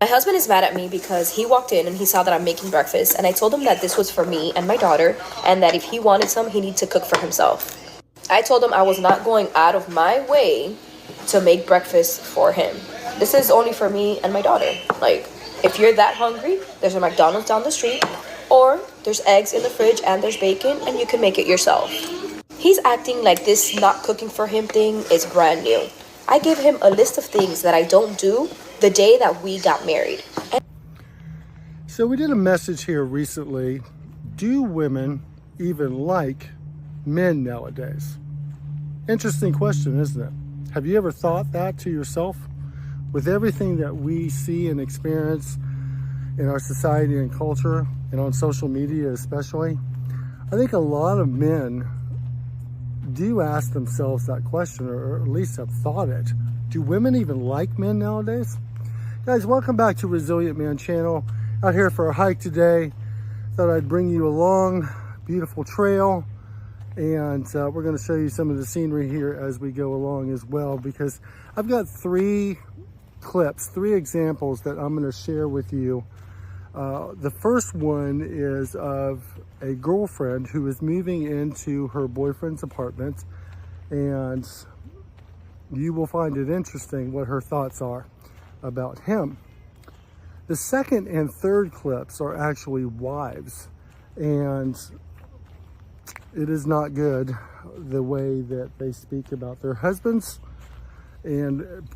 My husband is mad at me because he walked in and he saw that I'm making breakfast, and I told him that this was for me and my daughter, and that if he wanted some, he needed to cook for himself. I told him I was not going out of my way to make breakfast for him. This is only for me and my daughter. Like, if you're that hungry, there's a McDonald's down the street, or there's eggs in the fridge and there's bacon, and you can make it yourself. He's acting like this not cooking for him thing is brand new. I gave him a list of things that I don't do the day that we got married. So we did a message here recently. Do women even like men nowadays? Interesting question, isn't it? Have you ever thought that to yourself? With everything that we see and experience in our society and culture, and on social media especially, I think a lot of men do ask themselves that question, or at least have thought it. Do women even like men nowadays? Guys, welcome back to Resilient Man channel. Out here for a hike today. Thought I'd bring you along. Beautiful trail. And we're going to show you some of the scenery here as we go along as well, because I've got three examples that I'm going to share with you. The first one is of a girlfriend who is moving into her boyfriend's apartment, and you will find it interesting what her thoughts are about him. The second and third clips are actually wives, and it is not good the way that they speak about their husbands and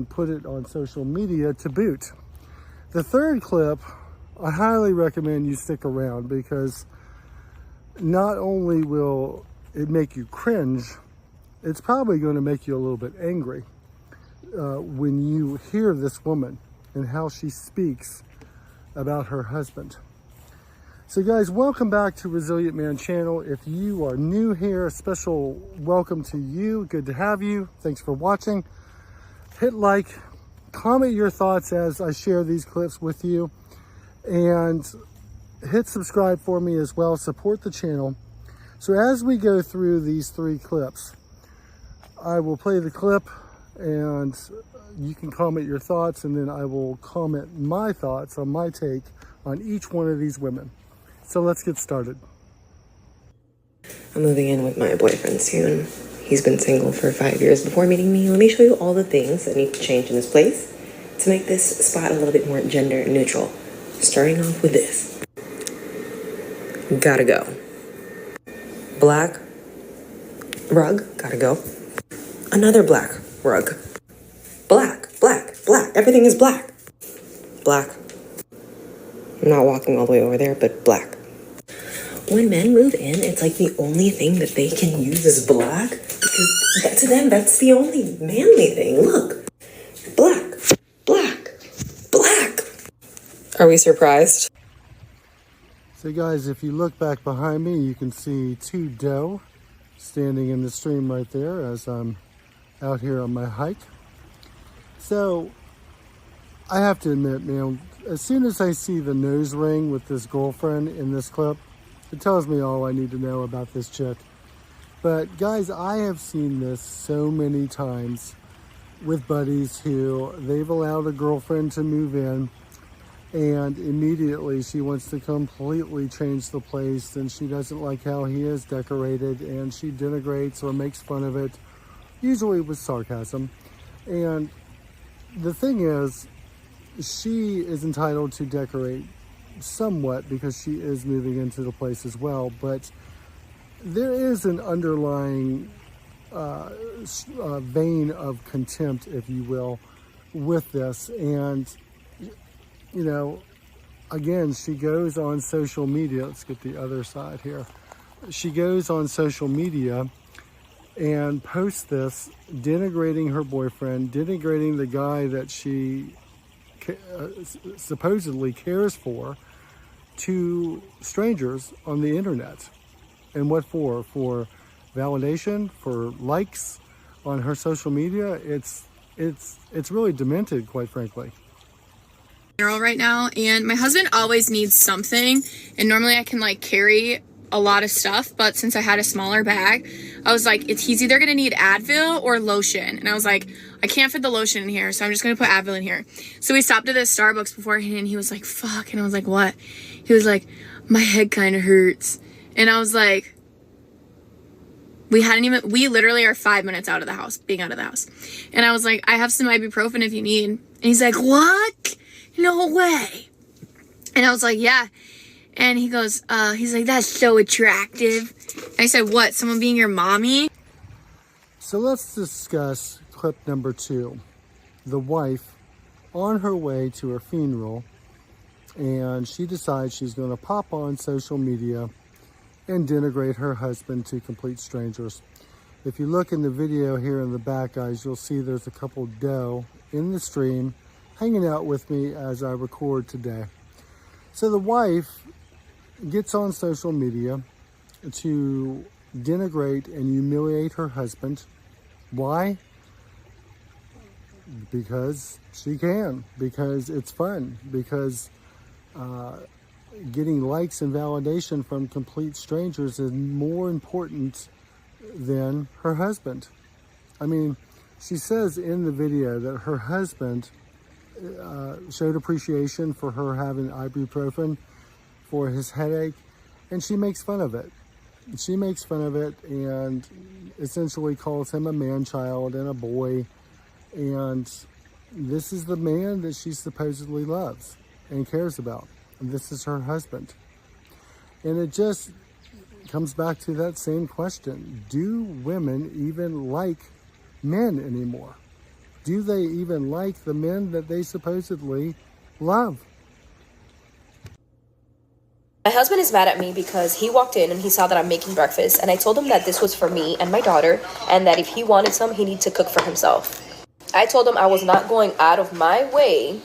put it on social media to boot. The third clip, I highly recommend you stick around, because not only will it make you cringe, it's probably going to make you a little bit angry when you hear this woman and how she speaks about her husband. So guys, welcome back to Resilient Man channel. If you are new here, a special welcome to you. Good to have you. Thanks for watching. Hit like, comment your thoughts as I share these clips with you, and hit subscribe for me as well. Support the channel. So as we go through these three clips, I will play the clip and you can comment your thoughts, and then I will comment my thoughts on my take on each one of these women. So let's get started. I'm moving in with my boyfriend soon. He's been single for 5 years before meeting me. Let me show you all the things that need to change in this place to make this spot a little bit more gender neutral. Starting off with this. Gotta go. Black rug, gotta go. Another black rug. Black, black, black. Everything is black. Black. I'm not walking all the way over there, but black. When men move in, it's like the only thing that they can use is black, because to them, that's the only manly thing. Look. Black, black, black. Are we surprised? So guys, if you look back behind me, you can see two doe standing in the stream right there as I'm out here on my hike. So I have to admit, man, as soon as I see the nose ring with this girlfriend in this clip, it tells me all I need to know about this chick. But guys, I have seen this so many times with buddies who they've allowed a girlfriend to move in, and immediately she wants to completely change the place, and she doesn't like how he is decorated, and she denigrates or makes fun of it, usually with sarcasm. And the thing is, she is entitled to decorate somewhat because she is moving into the place as well, but there is an underlying vein of contempt, if you will, with this. And you know, again, she goes on social media. Let's get the other side here. She goes on social media and posts this, denigrating her boyfriend, denigrating the guy that she supposedly cares for, to strangers on the internet. And what for? For validation, for likes on her social media. It's really demented, quite frankly. Right now, and my husband always needs something, and normally I can like carry a lot of stuff, but since I had a smaller bag, I was like, he's either gonna need Advil or lotion. And I was like, I can't fit the lotion in here, so I'm just gonna put Advil in here. So we stopped at this Starbucks beforehand, and he was like, fuck. And I was like, what? He was like, my head kind of hurts. And I was like, we literally are 5 minutes out of the house, being out of the house. And I was like, I have some ibuprofen if you need. And he's like, what? No way. And I was like, yeah. And he goes, he's like, that's so attractive. And I said, what? Someone being your mommy? So let's discuss clip number 2. The wife on her way to her funeral, and she decides she's going to pop on social media and denigrate her husband to complete strangers. If you look in the video here in the back, guys, you'll see there's a couple doe in the stream hanging out with me as I record today. So the wife gets on social media to denigrate and humiliate her husband. Why? Because she can, because it's fun, because getting likes and validation from complete strangers is more important than her husband. I mean, she says in the video that her husband showed appreciation for her having ibuprofen for his headache, and she makes fun of it. She makes fun of it and essentially calls him a man-child and a boy, and this is the man that she supposedly loves and cares about. And this is her husband. And it just comes back to that same question. Do women even like men anymore? Do they even like the men that they supposedly love? My husband is mad at me because he walked in and he saw that I'm making breakfast, and I told him that this was for me and my daughter, and that if he wanted some, he needed to cook for himself. I told him I was not going out of my way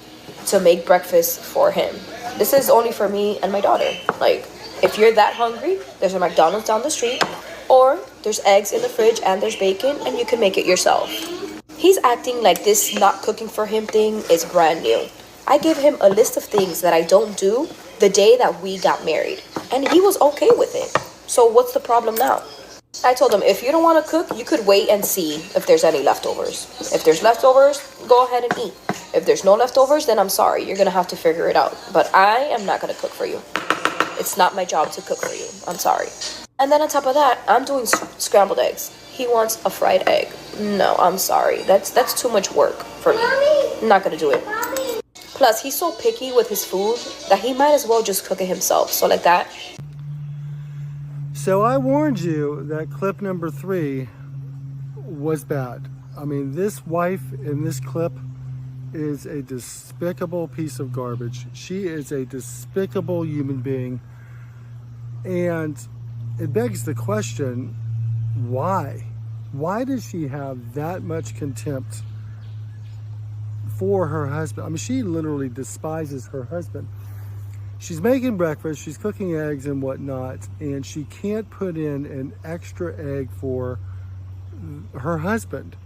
to make breakfast for him. This is only for me and my daughter. Like, if you're that hungry, there's a McDonald's down the street, or there's eggs in the fridge and there's bacon, and you can make it yourself. He's acting like this not cooking for him thing is brand new. I gave him a list of things that I don't do the day that we got married, and he was okay with it. So what's the problem now? I told him, if you don't want to cook, you could wait and see if there's any leftovers. If there's leftovers, go ahead and eat. If there's no leftovers, then I'm sorry, you're gonna have to figure it out. But I am not gonna cook for you. It's not my job to cook for you. I'm sorry. And then on top of that, I'm doing scrambled eggs. He wants a fried egg. No, I'm sorry. That's too much work for me. I'm not gonna do it. Plus, he's so picky with his food that he might as well just cook it himself. So like that. So I warned you that clip number 3 was bad. I mean, this wife in this clip is a despicable piece of garbage. She is a despicable human being. And it begs the question, why? Why does she have that much contempt for her husband? I mean, she literally despises her husband. She's making breakfast, she's cooking eggs and whatnot, and she can't put in an extra egg for her husband.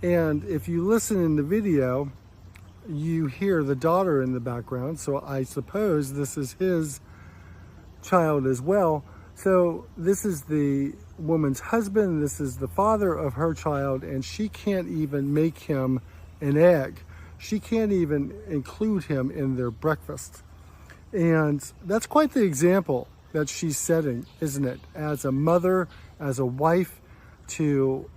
And if you listen in the video, you hear the daughter in the background, so I suppose this is his child as well. So this is the woman's husband, this is the father of her child, and she can't even make him an egg. She can't even include him in their breakfast. And that's quite the example that she's setting, isn't it? As a mother, as a wife, to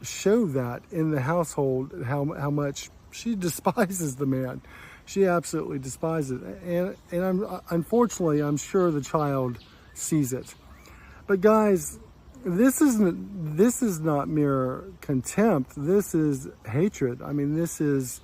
show that in the household how much she despises the man. She absolutely despises it. And unfortunately, I'm sure the child sees it. But guys, this is not mere contempt. This is hatred. I mean, this is...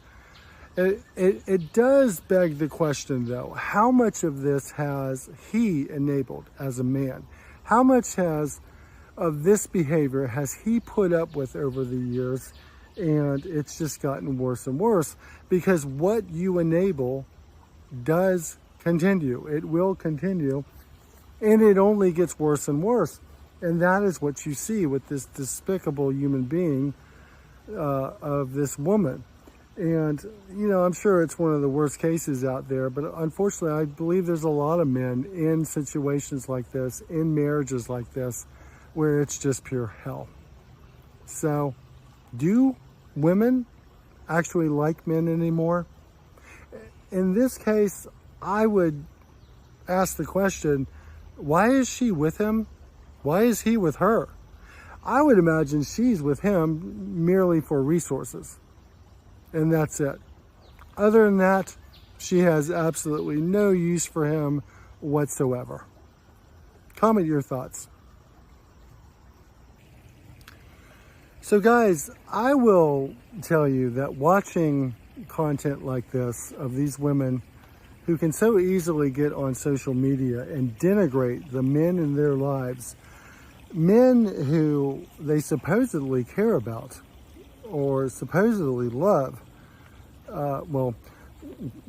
It does beg the question, though, how much of this has he enabled as a man? How much of this behavior has he put up with over the years? And it's just gotten worse and worse, because what you enable does continue. It will continue, and it only gets worse and worse. And that is what you see with this despicable human being of this woman. And, you know, I'm sure it's one of the worst cases out there, but unfortunately, I believe there's a lot of men in situations like this, in marriages like this, where it's just pure hell. So, do women actually like men anymore? In this case, I would ask the question, why is she with him? Why is he with her? I would imagine she's with him merely for resources. And that's it. Other than that, she has absolutely no use for him whatsoever. Comment your thoughts. So guys, I will tell you that watching content like this of these women who can so easily get on social media and denigrate the men in their lives, men who they supposedly care about or supposedly love. Well,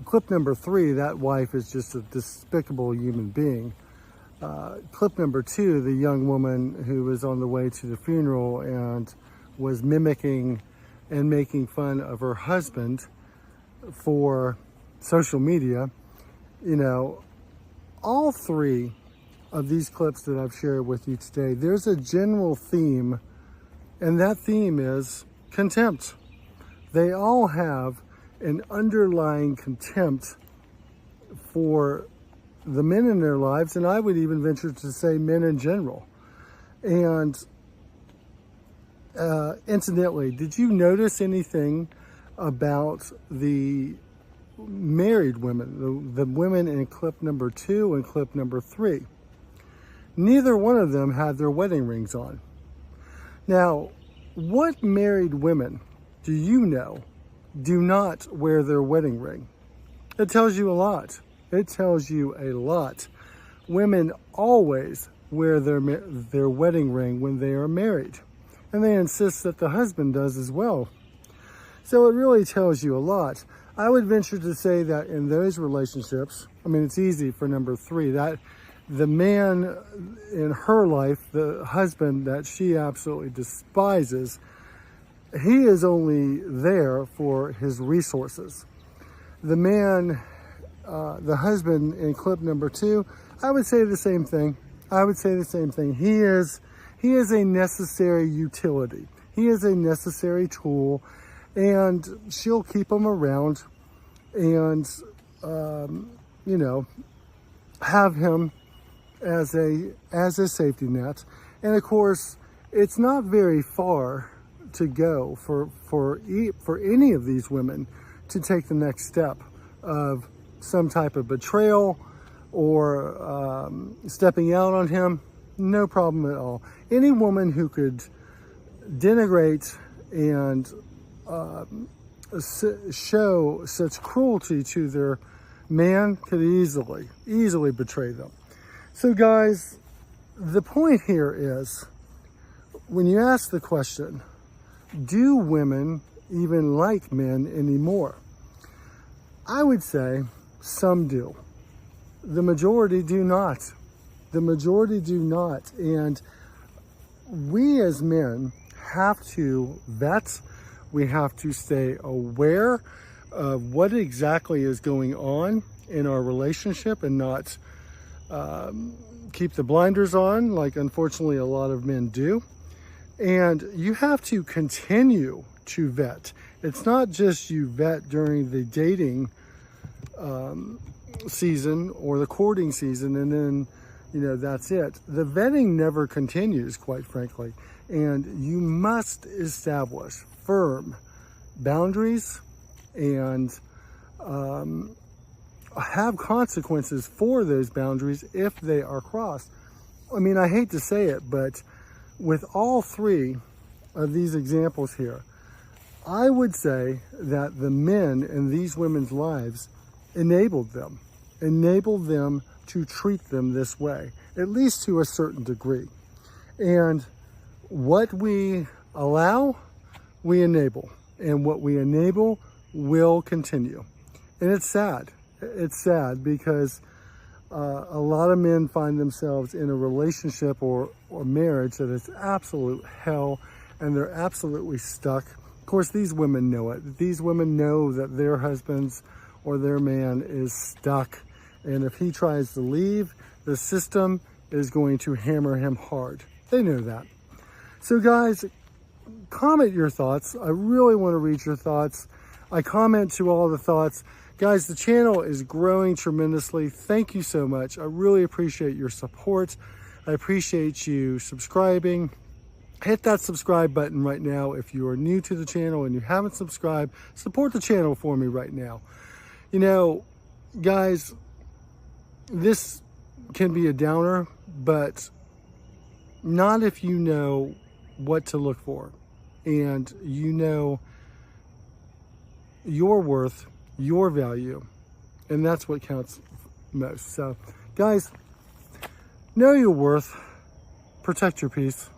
clip number 3, that wife is just a despicable human being. Clip number 2, the young woman who was on the way to the funeral and was mimicking and making fun of her husband for social media. You know, all 3 of these clips that I've shared with you today, there's a general theme, and that theme is contempt. They all have an underlying contempt for the men in their lives, and I would even venture to say men in general. And incidentally, did you notice anything about the married women, the women in clip number 2 and clip number 3? Neither one of them had their wedding rings on. Now, what married women do you know do not wear their wedding ring? It tells you a lot. It tells you a lot. Women always wear their wedding ring when they are married, and they insist that the husband does as well. So it really tells you a lot. I would venture to say that in those relationships, I mean, it's easy for number 3, that the man in her life, the husband that she absolutely despises, he is only there for his resources. The man, the husband in clip number 2, I would say the same thing. I would say the same thing. He is a necessary utility. He is a necessary tool, and she'll keep him around and, you know, have him as a safety net. And of course, it's not very far to go for any of these women to take the next step of some type of betrayal or stepping out on him. No problem at all. Any woman who could denigrate and show such cruelty to their man could easily betray them. So guys, the point here is, when you ask the question, do women even like men anymore? I would say some do. The majority do not. The majority do not. And we as men have to vet, we have to stay aware of what exactly is going on in our relationship and not keep the blinders on like unfortunately a lot of men do. And you have to continue to vet. It's not just you vet during the dating season or the courting season and then, you know, that's it. The vetting never continues, quite frankly. And you must establish firm boundaries and have consequences for those boundaries if they are crossed. I mean, I hate to say it, but with all 3 of these examples here, I would say that the men in these women's lives enabled them to treat them this way, at least to a certain degree. And what we allow, we enable. And what we enable will continue. And it's sad. It's sad because a lot of men find themselves in a relationship or marriage that is absolute hell, and they're absolutely stuck course, these women know it. These women know that their husbands or their man is stuck. And if he tries to leave, the system is going to hammer him hard. They know that. So guys, comment your thoughts. I really want to read your thoughts. I comment to all the thoughts. Guys, the channel is growing tremendously. Thank you so much. I really appreciate your support. I appreciate you subscribing. Hit that subscribe button right now if you are new to the channel and you haven't subscribed. Support the channel for me right now. You know, guys, this can be a downer, but not if you know what to look for and you know your worth, your value, and that's what counts most. So guys, know your worth, protect your peace.